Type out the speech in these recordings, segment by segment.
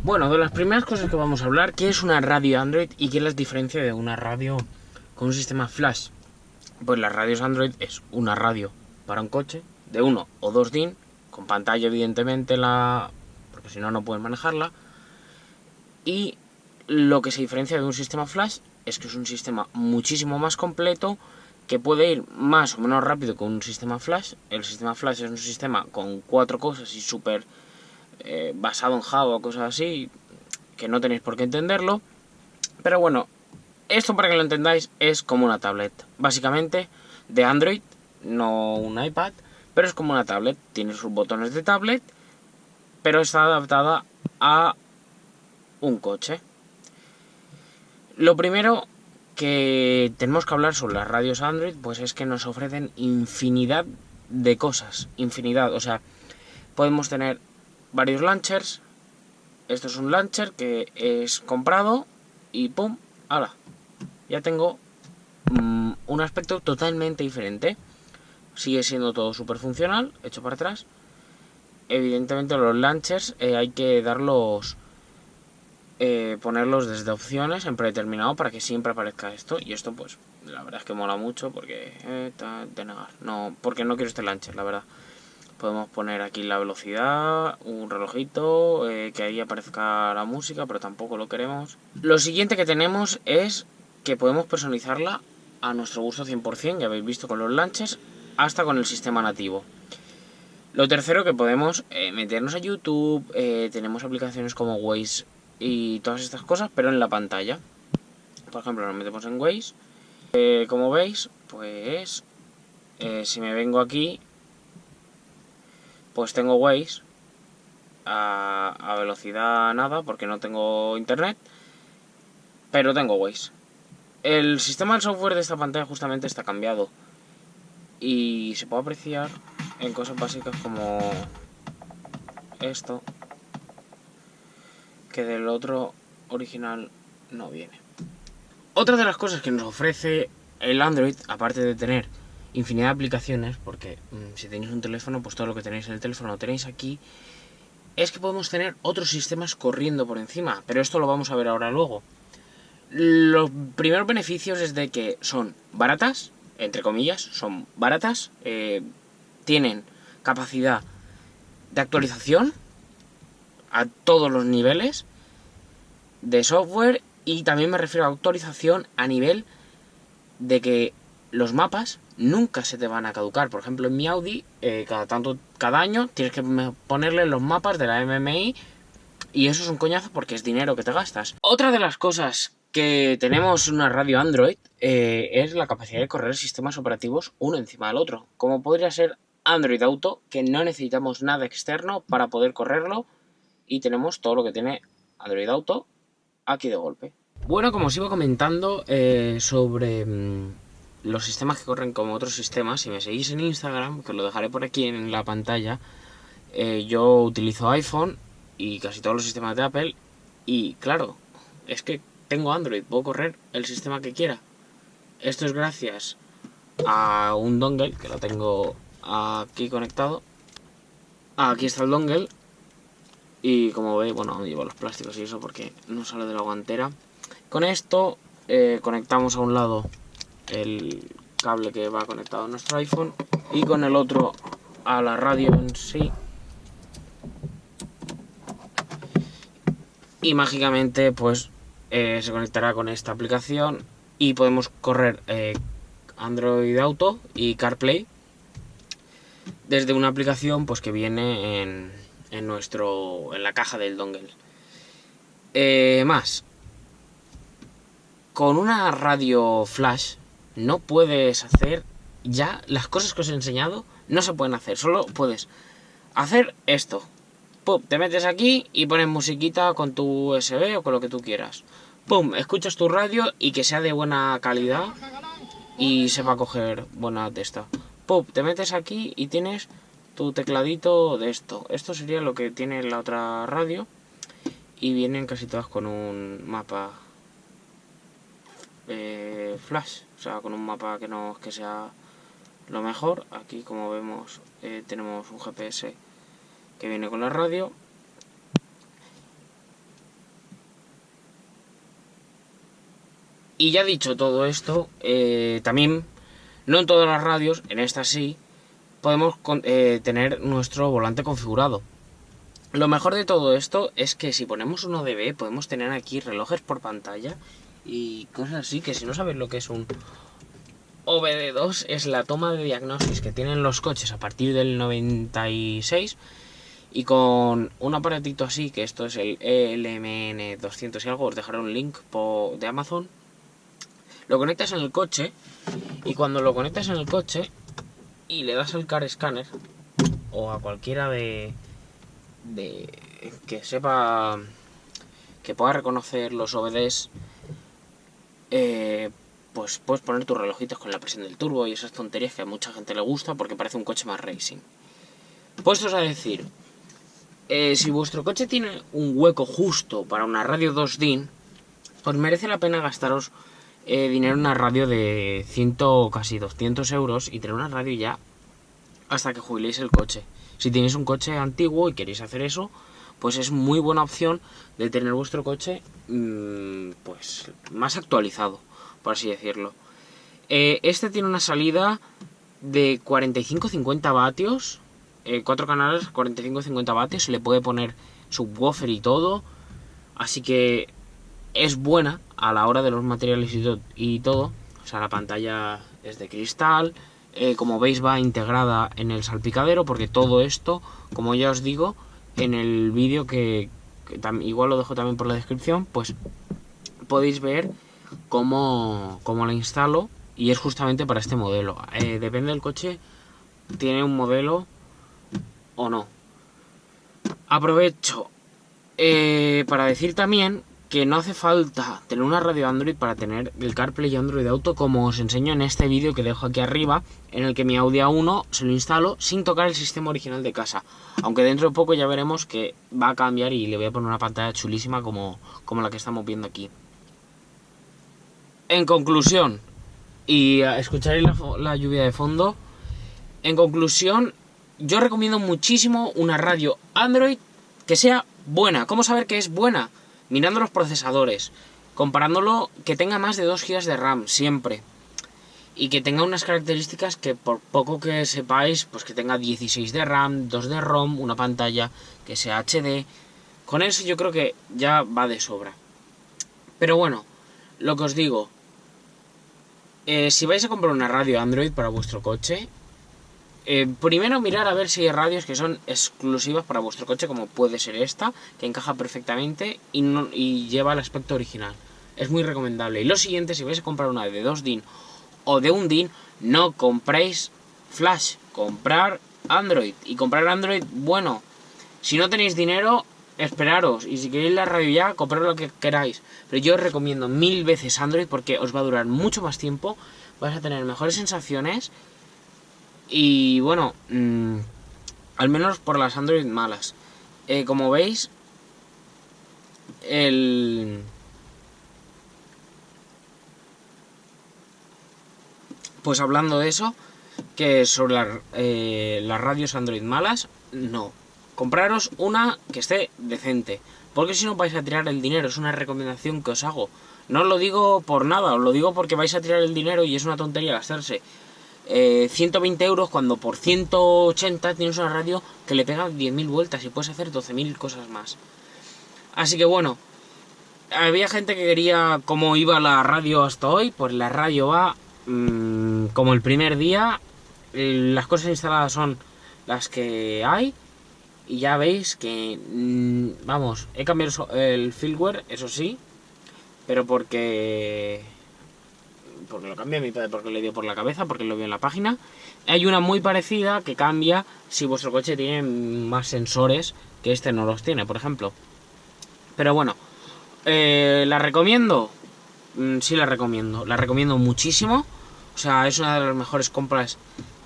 Bueno, de las primeras cosas que vamos a hablar, ¿qué es una radio Android y qué es la diferencia de una radio con un sistema flash? Pues las radios Android es una radio para un coche de 1 o 2 DIN, con pantalla evidentemente, porque si no, no puedes manejarla. Y lo que se diferencia de un sistema flash es que es un sistema muchísimo más completo, que puede ir más o menos rápido que un sistema flash. El sistema flash es un sistema con 4 cosas y súper basado en Java o cosas así, que no tenéis por qué entenderlo. Pero bueno, esto para que lo entendáis es como una tablet, básicamente de Android, no un iPad, pero es como una tablet, tiene sus botones de tablet, pero está adaptada a un coche. Lo primero que tenemos que hablar sobre las radios Android, pues es que nos ofrecen infinidad de cosas, infinidad, o sea, podemos tener varios launchers. Esto es un launcher que es comprado y pum, ¡hala! Ya tengo un aspecto totalmente diferente. Sigue siendo todo súper funcional, hecho para atrás. Evidentemente los launchers hay que ponerlos desde opciones en predeterminado para que siempre aparezca esto. Y esto pues la verdad es que mola mucho porque denegar. No, porque no quiero este launcher, la verdad. Podemos poner aquí la velocidad, un relojito, que ahí aparezca la música, pero tampoco lo queremos. Lo siguiente que tenemos es que podemos personalizarla a nuestro gusto 100%, ya habéis visto con los launchers, hasta con el sistema nativo. Lo tercero, que podemos meternos a YouTube, tenemos aplicaciones como Waze y todas estas cosas, pero en la pantalla. Por ejemplo, nos metemos en Waze. Como veis, pues si me vengo aquí, pues tengo Waze a velocidad nada, porque no tengo internet, pero tengo Waze. El sistema del software de esta pantalla justamente está cambiado y se puede apreciar en cosas básicas como esto, que del otro original no viene. Otra de las cosas que nos ofrece el Android, aparte de tener infinidad de aplicaciones, porque si tenéis un teléfono, pues todo lo que tenéis en el teléfono lo tenéis aquí, es que podemos tener otros sistemas corriendo por encima, pero esto lo vamos a ver ahora luego. Los primeros beneficios es de que son baratas, entre comillas, son baratas, tienen capacidad de actualización a todos los niveles de software, y también me refiero a actualización a nivel de que los mapas nunca se te van a caducar. Por ejemplo, en mi Audi, cada año tienes que ponerle los mapas de la MMI, y eso es un coñazo porque es dinero que te gastas. Otra de las cosas que tenemos en una radio Android es la capacidad de correr sistemas operativos uno encima del otro, como podría ser Android Auto, que no necesitamos nada externo para poder correrlo, y tenemos todo lo que tiene Android Auto aquí de golpe. Bueno, como os iba comentando sobre los sistemas que corren como otros sistemas, si me seguís en Instagram, que os lo dejaré por aquí en la pantalla, yo utilizo iPhone y casi todos los sistemas de Apple, y claro, es que tengo Android, puedo correr el sistema que quiera. Esto es gracias a un dongle que lo tengo aquí conectado. Aquí está el dongle, y como veis, bueno, llevo los plásticos y eso porque no sale de la guantera. Con esto conectamos a un lado el cable que va conectado a nuestro iPhone, y con el otro a la radio en sí. Y mágicamente pues se conectará con esta aplicación y podemos correr Android Auto y CarPlay desde una aplicación pues que viene en la caja del dongle. Más, con una radio flash no puedes hacer ya las cosas que os he enseñado, no se pueden hacer, solo puedes hacer esto. Pum, te metes aquí y pones musiquita con tu USB o con lo que tú quieras. Pum, escuchas tu radio y que sea de buena calidad y sepa coger buena testa. Pum, te metes aquí y tienes tu tecladito de esto. Esto sería lo que tiene la otra radio, y vienen casi todas con un mapa flash, o sea, con un mapa que no es que sea lo mejor. Aquí, como vemos, tenemos un GPS que viene con la radio, Y ya dicho todo esto, también, no en todas las radios, en esta sí, podemos tener nuestro volante configurado. Lo mejor de todo esto es que si ponemos un ODB podemos tener aquí relojes por pantalla y cosas así, que si no sabes lo que es un OBD2, es la toma de diagnosis que tienen los coches a partir del 96, y con un aparatito así, que esto es el ELMN 200 y algo, os dejaré un link de Amazon, lo conectas en el coche, y cuando lo conectas en el coche y le das al Car Scanner o a cualquiera de que sepa, que pueda reconocer los OBDs, pues puedes poner tus relojitos con la presión del turbo y esas tonterías que a mucha gente le gusta porque parece un coche más racing. Puestos a decir, si vuestro coche tiene un hueco justo para una radio 2 DIN, pues merece la pena gastaros dinero en una radio de 100, casi 200 euros, y tener una radio ya hasta que jubiléis el coche. Si tenéis un coche antiguo y queréis hacer eso, pues es muy buena opción de tener vuestro coche pues más actualizado, por así decirlo. Este tiene una salida de 45-50 vatios, 4 canales, 45-50 vatios, se le puede poner subwoofer y todo, así que es buena a la hora de los materiales y todo. O sea, la pantalla es de cristal, como veis va integrada en el salpicadero, porque todo esto, como ya os digo, en el vídeo que igual lo dejo también por la descripción, pues podéis ver cómo la instalo, y es justamente para este modelo. Depende del coche, tiene un modelo o no. Aprovecho para decir también que no hace falta tener una radio Android para tener el CarPlay y Android Auto, como os enseño en este vídeo que dejo aquí arriba, en el que mi Audi A1 se lo instalo sin tocar el sistema original de casa. Aunque dentro de poco ya veremos que va a cambiar y le voy a poner una pantalla chulísima como la que estamos viendo aquí. En conclusión, y escucharéis la lluvia de fondo, en conclusión, yo recomiendo muchísimo una radio Android que sea buena. ¿Cómo saber que es buena? Mirando los procesadores, comparándolo, que tenga más de 2 GB de RAM siempre, y que tenga unas características que, por poco que sepáis, pues que tenga 16 de RAM, 2 de ROM, una pantalla que sea HD. Con eso yo creo que ya va de sobra. Pero bueno, lo que os digo, si vais a comprar una radio Android para vuestro coche, primero mirar a ver si hay radios que son exclusivas para vuestro coche, como puede ser esta, que encaja perfectamente y lleva el aspecto original. Es muy recomendable. Y lo siguiente, si vais a comprar una de 2 DIN o de 1 DIN, no compréis flash, comprar Android. Y comprar Android, bueno, si no tenéis dinero, esperaros. Y si queréis la radio ya, comprad lo que queráis. Pero yo os recomiendo 1000 veces Android, porque os va a durar mucho más tiempo, vais a tener mejores sensaciones. Y bueno, al menos por las Android malas. Como veis, pues hablando de eso, que sobre las radios Android malas, no. Compraros una que esté decente, porque si no vais a tirar el dinero. Es una recomendación que os hago. No os lo digo por nada, os lo digo porque vais a tirar el dinero y es una tontería gastarse 120 euros cuando por 180 tienes una radio que le pega 10.000 vueltas y puedes hacer 12.000 cosas más. Así que bueno, había gente que quería cómo iba la radio hasta hoy. Pues la radio va como el primer día. Las cosas instaladas son las que hay, y ya veis que vamos, he cambiado el firmware, eso sí, pero porque lo cambié a mi padre, porque le dio por la cabeza, porque lo vio en la página. Hay una muy parecida que cambia si vuestro coche tiene más sensores, que este no los tiene, por ejemplo. Pero bueno, ¿la recomiendo? Sí, la recomiendo muchísimo. O sea, es una de las mejores compras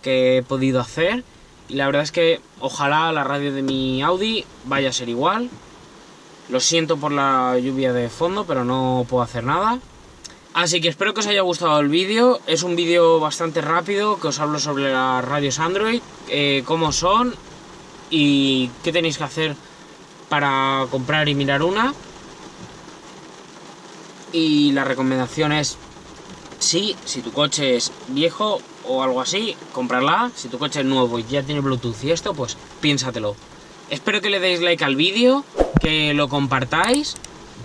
que he podido hacer. Y la verdad es que ojalá la radio de mi Audi vaya a ser igual. Lo siento por la lluvia de fondo, pero no puedo hacer nada. Así que espero que os haya gustado el vídeo. Es un vídeo bastante rápido, que os hablo sobre las radios Android, cómo son y qué tenéis que hacer para comprar y mirar una. Y la recomendación es, sí, si tu coche es viejo o algo así, comprarla. Si tu coche es nuevo y ya tiene Bluetooth y esto, pues piénsatelo. Espero que le deis like al vídeo, que lo compartáis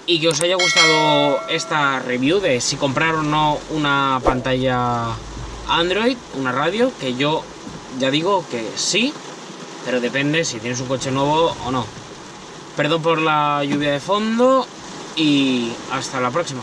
y que os haya gustado esta review de si comprar o no una pantalla Android, una radio, que yo ya digo que sí, pero depende si tienes un coche nuevo o no. Perdón por la lluvia de fondo y hasta la próxima.